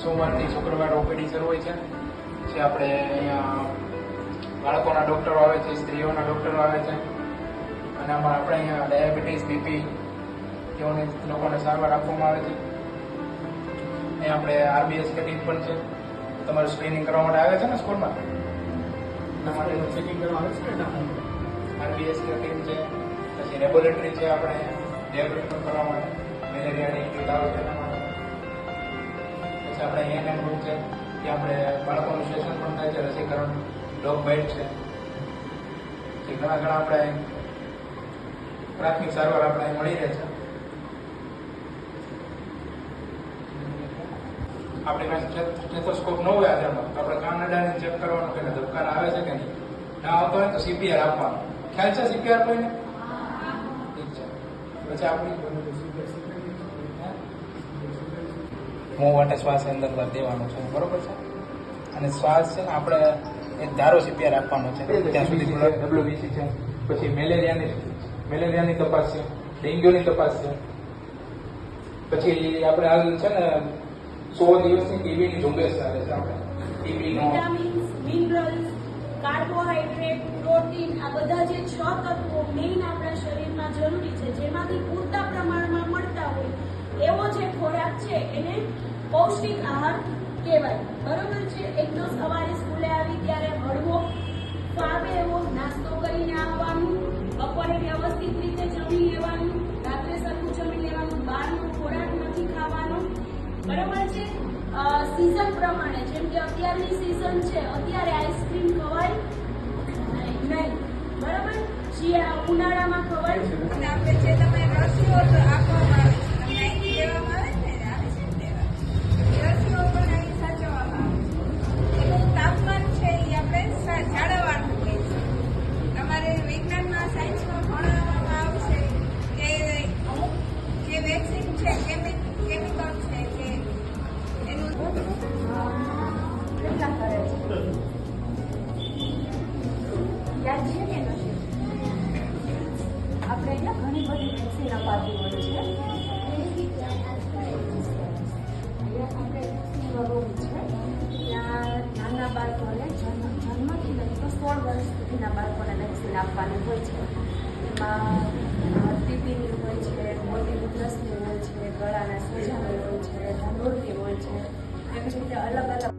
સોમવારથી શુક્રવાર ઓપીડી શરૂ હોય છે. પછી આપણે અહીંયા બાળકોના ડૉક્ટરો આવે છે, સ્ત્રીઓના ડૉક્ટરો આવે છે અને આમાં આપણે અહીંયા ડાયાબિટીસ, બીપી તેઓને લોકોને સારવાર આપવામાં આવે છે. અહીંયા આપણે આરબીએસ ટીમ પણ છે. તમારું સ્ક્રીનિંગ કરવા માટે આવે છે ને સ્કૂલમાં, એના માટેનું ચેકિંગ કરવા આવે છે ને. આરબીએસ ટીમ છે, પછી લેબોરેટરી છે આપણે ડિયાગ્નોસ્ટિક કરવા માટે, મેલેરિયાની તાવ છે એના માટે. પછી આપણે એએનએમ ગ્રુપ છે, ત્યાં આપણે બાળકોનું સેશન પણ થાય છે, રસીકરણ, ડોગ બાઇટ છે. પછી ઘણા આપણે પ્રાથમિક સારવાર આપણે મળી રહે છે. આપણી પાસે સ્ટેથોસ્કોપ ન હોય આધારમાં તો આપણે કાનડાને ચેક કરવાનું કે ધબકાર આવે છે કે નહીં. ના આવતો હોય તો સીપીઆર આપવાનું. ખ્યાલ છે સીપીઆર કોઈને? ઠીક છે. પછી આપણી મોં વાટે શ્વાસ અંદર દેવાનો છે, બરોબર છે. અને શ્વાસ છે ને આપણે એક ધારો સીપીઆર આપવાનો છે ત્યાં સુધી WBC છે. પછી મેલેરિયાની તપાસ છે, ડેન્ગ્યુની તપાસ છે. પછી આપણે હાલ છે ને 100 દિવસની ટીબીની ઝુંબેશ ચાલે છે. આપણે ટીબીનો વિટામિન્સ, મિનરલ્સ, કાર્બોહાઈડ્રેટ, પ્રોટીન આ બધા જે 6 તત્વો મેઇન આપણા શરીરમાં જરૂરી છે, જેમાંથી પૂરતા પ્રમાણમાં મળતા હોય એવો જે ખોરાક છે એને પૌષ્ટિક આહાર કહેવાય. બરોબર છે. એક તો સવારે સ્કૂલે આવી ત્યારે હળવો ફાવે એવો નાસ્તો કરીને આવવાનું, બપોરે વ્યવસ્થિત રીતે જમી લેવાનું, રાત્રે સરખું જમી લેવાનું, બહારનો ખોરાક નથી ખાવાનો. બરોબર છે. સીઝન પ્રમાણે, જેમ કે અત્યારની સીઝન છે, અત્યારે આઈસ્ક્રીમ ખવાય નહીં. બરોબર. ઉનાળામાં ખવાય. અને આપણે જે તમે રસીઓ આપવામાં આવે છે, તમને અહીંથી લેવામાં આવે છે ને, આવે છે ને લેવા. રસીઓ પણ અહીં સાચવવામાં આવે છે. એનું તાપમાન છે એ આપણે જાળવવાનું હોય છે. તમારે વિજ્ઞાનમાં, સાયન્સમાં ભણાવવામાં આવશે કે અમુક જે વેક્સિન છે, કેમિકલ છે કે એનું કેટલા કરે છે યાદ છે કે નથી? આપણે અહીંયા ઘણી બધી વેક્સિન અપાતી હોય છે. આપણે ફીવર રોગ છે, ત્યાં નાના બાળકોને જન્મથી લઈ તો 16 વર્ષ સુધીના બાળકોને વેક્સિન આપવાની હોય છે. એમાં ટીબીની હોય છે, મોટી ઉધરસની હોય છે, ગળાના સોજાની હોય છે, ધનુરની હોય છે. એવી રીતે અલગ અલગ